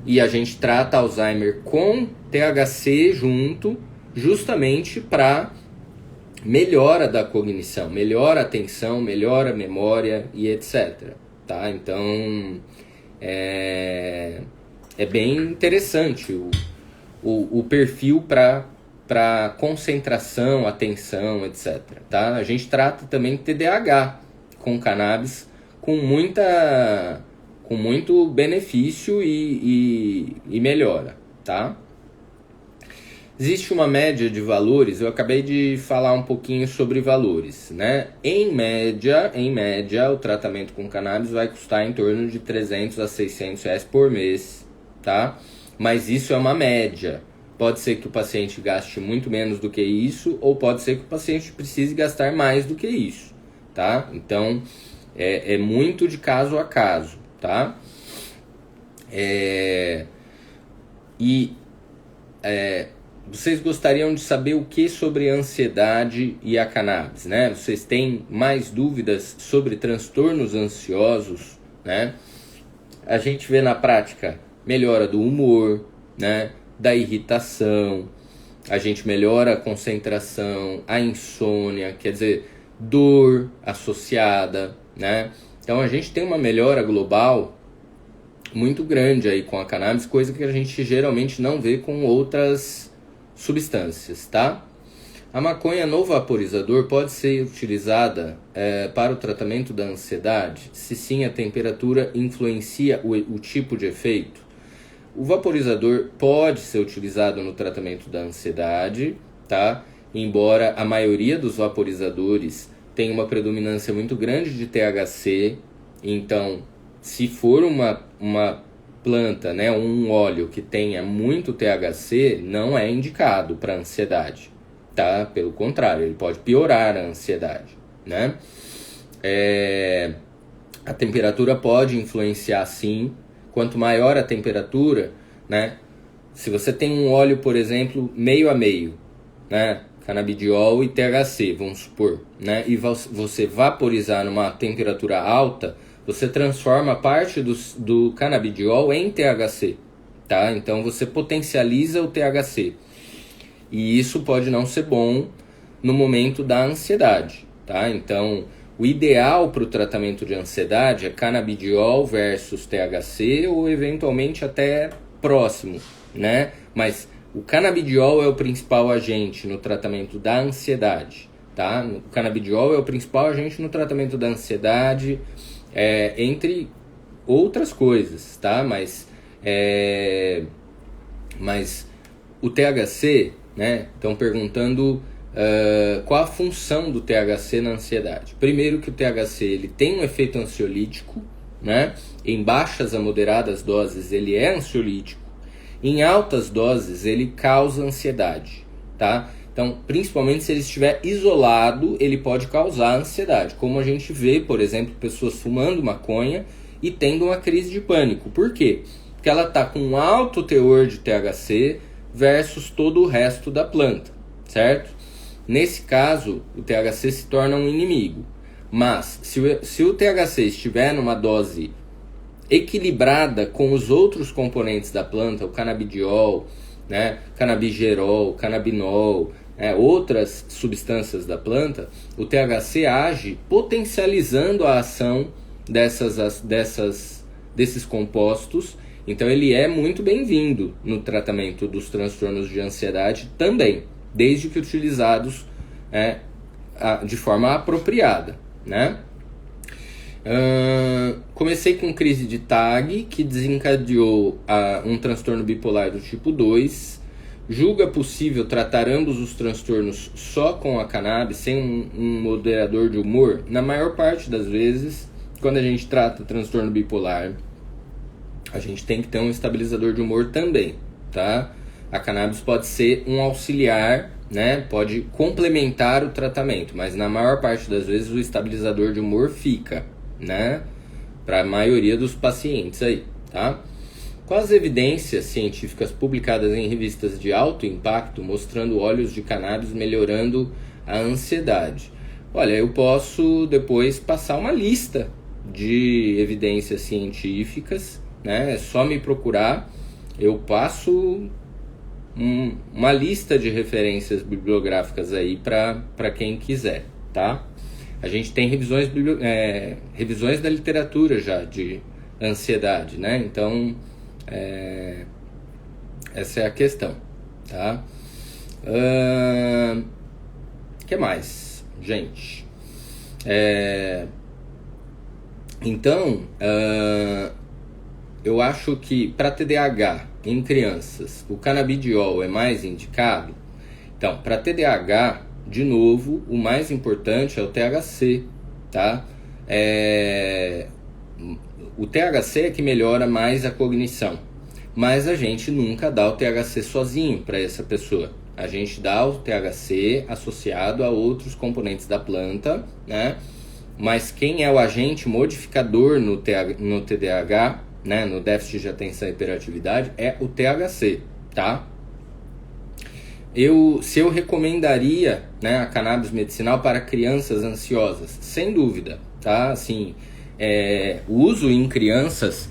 e a gente trata Alzheimer com THC junto, justamente para melhora da cognição, melhora a atenção, melhora a memória e etc. Tá? Então, é bem interessante o perfil para concentração, atenção, etc. Tá? A gente trata também TDAH com cannabis com muito benefício e melhora, tá? Existe uma média de valores, eu acabei de falar um pouquinho sobre valores, né? Em média, o tratamento com cannabis vai custar em torno de 300 a 600 reais por mês, tá? Mas isso é uma média. Pode ser que o paciente gaste muito menos do que isso, ou pode ser que o paciente precise gastar mais do que isso, tá? Então, é muito de caso a caso, tá? Vocês gostariam de saber o que sobre a ansiedade e a cannabis, né? Vocês têm mais dúvidas sobre transtornos ansiosos, né? A gente vê na prática melhora do humor, né? Da irritação, a gente melhora a concentração, a insônia, quer dizer, dor associada, né? Então a gente tem uma melhora global muito grande aí com a cannabis, coisa que a gente geralmente não vê com outras substâncias, tá? A maconha no vaporizador pode ser utilizada para o tratamento da ansiedade? Se sim, a temperatura influencia o tipo de efeito? O vaporizador pode ser utilizado no tratamento da ansiedade, tá? Embora a maioria dos vaporizadores tenha uma predominância muito grande de THC, então se for uma planta, né, um óleo que tenha muito THC, não é indicado para ansiedade, tá? Pelo contrário, ele pode piorar a ansiedade, né? A temperatura pode influenciar sim. Quanto maior a temperatura, né? Se você tem um óleo, por exemplo, meio a meio, né? Canabidiol e THC, vamos supor, né? E você vaporizar numa temperatura alta, você transforma parte do canabidiol em THC, tá? Então você potencializa o THC. E isso pode não ser bom no momento da ansiedade, tá? Então, o ideal para o tratamento de ansiedade é canabidiol versus THC ou eventualmente até próximo, né? Mas o canabidiol é o principal agente no tratamento da ansiedade, tá? O canabidiol é o principal agente no tratamento da ansiedade, entre outras coisas, tá? Mas o THC, né? Estão perguntando qual a função do THC na ansiedade. Primeiro que o THC ele tem um efeito ansiolítico, né? Em baixas a moderadas doses ele é ansiolítico. Em altas doses, ele causa ansiedade, tá? Então, principalmente se ele estiver isolado, ele pode causar ansiedade. Como a gente vê, por exemplo, pessoas fumando maconha e tendo uma crise de pânico. Por quê? Porque ela está com um alto teor de THC versus todo o resto da planta, certo? Nesse caso, o THC se torna um inimigo. Mas, se o THC estiver numa dose equilibrada com os outros componentes da planta, o canabidiol, né, canabigerol, canabinol, outras substâncias da planta, o THC age potencializando a ação desses compostos. Então ele é muito bem-vindo no tratamento dos transtornos de ansiedade também, desde que utilizados de forma apropriada, né? Comecei com crise de TAG, que desencadeou um transtorno bipolar do tipo 2. Julga possível tratar ambos os transtornos só com a cannabis, sem um moderador de humor? Na maior parte das vezes, quando a gente trata transtorno bipolar, a gente tem que ter um estabilizador de humor também, tá? A cannabis pode ser um auxiliar, né? Pode complementar o tratamento, mas na maior parte das vezes o estabilizador de humor fica, né? Para a maioria dos pacientes aí, tá? Quais as evidências científicas publicadas em revistas de alto impacto mostrando óleos de cannabis melhorando a ansiedade? Olha, eu posso depois passar uma lista de evidências científicas, né? É só me procurar, eu passo uma lista de referências bibliográficas aí para quem quiser, tá? A gente tem revisões da literatura já de ansiedade, né? Então, essa é a questão, tá? Que mais, gente? Então, eu acho que para TDAH em crianças, o canabidiol é mais indicado. Então, para TDAH, de novo, o mais importante é o THC, tá? O THC é que melhora mais a cognição, mas a gente nunca dá o THC sozinho para essa pessoa. A gente dá o THC associado a outros componentes da planta, né? Mas quem é o agente modificador no TDAH, né, no déficit de atenção e hiperatividade, é o THC, tá? Se eu recomendaria, né, a cannabis medicinal para crianças ansiosas, sem dúvida, tá? Assim, o uso em crianças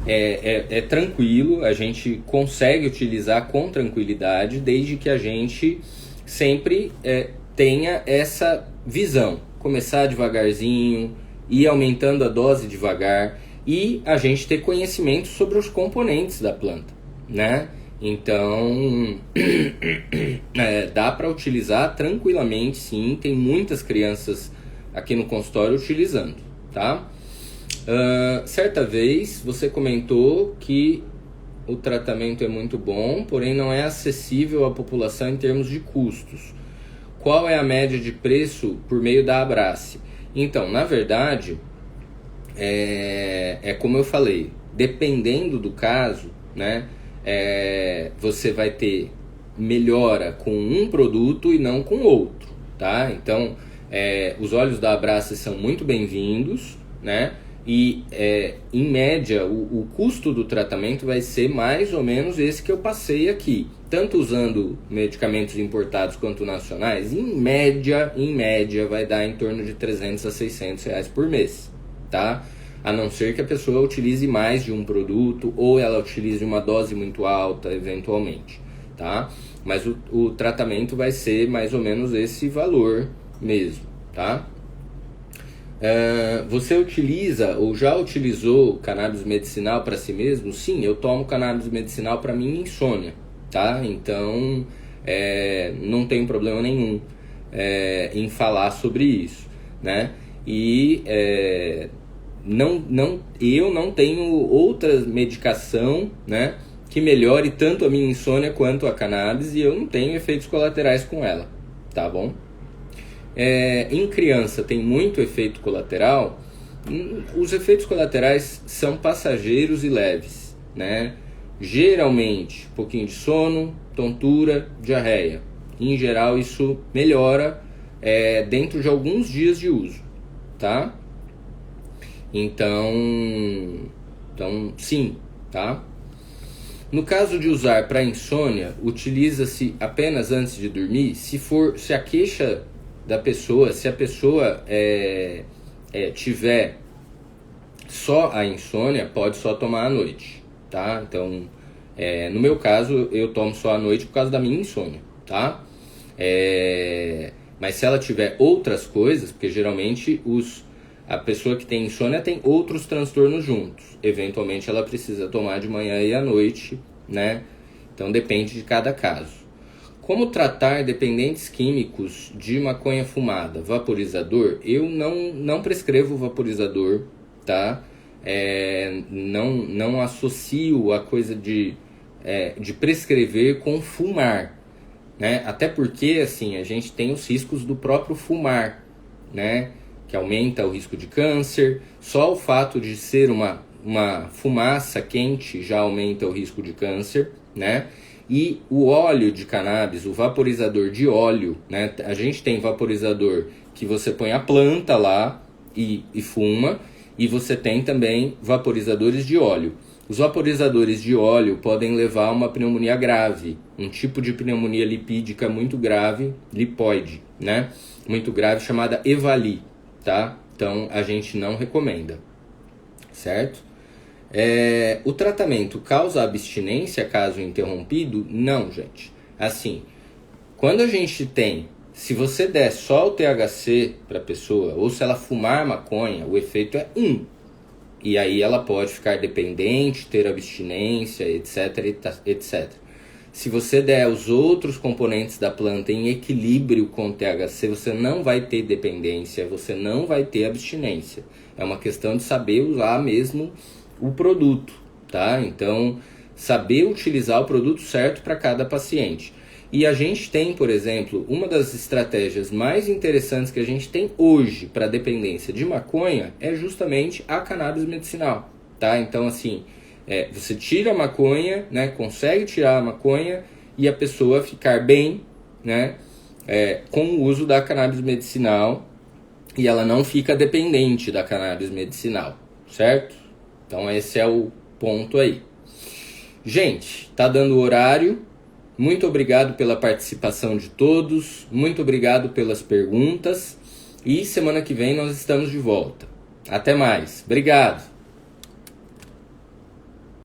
é tranquilo, a gente consegue utilizar com tranquilidade, desde que a gente sempre tenha essa visão. Começar devagarzinho, ir aumentando a dose devagar e a gente ter conhecimento sobre os componentes da planta, né? Então, dá para utilizar tranquilamente, sim. Tem muitas crianças aqui no consultório utilizando, tá? Certa vez você comentou que o tratamento é muito bom, porém não é acessível à população em termos de custos. Qual é a média de preço por meio da Abrace? Então, na verdade, como eu falei, dependendo do caso, né, você vai ter melhora com um produto e não com outro, tá? Então, os óleos da Abrace são muito bem-vindos, né? E, em média, o custo do tratamento vai ser mais ou menos esse que eu passei aqui. Tanto usando medicamentos importados quanto nacionais, em média vai dar em torno de 300 a 600 reais por mês, tá? A não ser que a pessoa utilize mais de um produto ou ela utilize uma dose muito alta, eventualmente, tá? Mas o tratamento vai ser mais ou menos esse valor mesmo, tá? Você utiliza ou já utilizou cannabis medicinal para si mesmo? Sim, eu tomo cannabis medicinal para minha insônia, tá? Então, não tem problema nenhum em falar sobre isso, né? E eu não tenho outra medicação, né, que melhore tanto a minha insônia quanto a cannabis, e eu não tenho efeitos colaterais com ela, tá bom? Em criança tem muito efeito colateral. Os efeitos colaterais são passageiros e leves, né? Geralmente, um pouquinho de sono, tontura, diarreia. Em geral, isso melhora dentro de alguns dias de uso, tá? Então sim, tá? No caso de usar para insônia, utiliza-se apenas antes de dormir. Se a queixa da pessoa, se a pessoa tiver só a insônia, pode só tomar à noite, tá? Então, no meu caso, eu tomo só à noite por causa da minha insônia, tá? Mas se ela tiver outras coisas, porque geralmente a pessoa que tem insônia tem outros transtornos juntos. Eventualmente ela precisa tomar de manhã e à noite, né? Então depende de cada caso. Como tratar dependentes químicos de maconha fumada? Vaporizador? Eu não prescrevo vaporizador, tá? Não associo a coisa de prescrever com fumar, né? Até porque, assim, a gente tem os riscos do próprio fumar, né? Que aumenta o risco de câncer. Só o fato de ser uma fumaça quente já aumenta o risco de câncer, né? E o óleo de cannabis, o vaporizador de óleo, né? A gente tem vaporizador que você põe a planta lá e fuma, e você tem também vaporizadores de óleo. Os vaporizadores de óleo podem levar a uma pneumonia grave, um tipo de pneumonia lipídica muito grave, lipoide, né? Muito grave, chamada EVALI, tá? Então a gente não recomenda, certo? O tratamento causa abstinência caso interrompido? Não, gente. Assim, quando a gente tem, se você der só o THC para a pessoa, ou se ela fumar maconha, o efeito é 1. E aí ela pode ficar dependente, ter abstinência, etc, etc. Se você der os outros componentes da planta em equilíbrio com o THC, você não vai ter dependência, você não vai ter abstinência. É uma questão de saber usar mesmo o produto, tá? Então, saber utilizar o produto certo para cada paciente. E a gente tem, por exemplo, uma das estratégias mais interessantes que a gente tem hoje para dependência de maconha é justamente a cannabis medicinal, tá? Então, assim, você tira a maconha, né? Consegue tirar a maconha e a pessoa ficar bem, né? Com o uso da cannabis medicinal, e ela não fica dependente da cannabis medicinal, certo? Então esse é o ponto aí. Gente, tá dando o horário. Muito obrigado pela participação de todos. Muito obrigado pelas perguntas. E semana que vem nós estamos de volta. Até mais. Obrigado.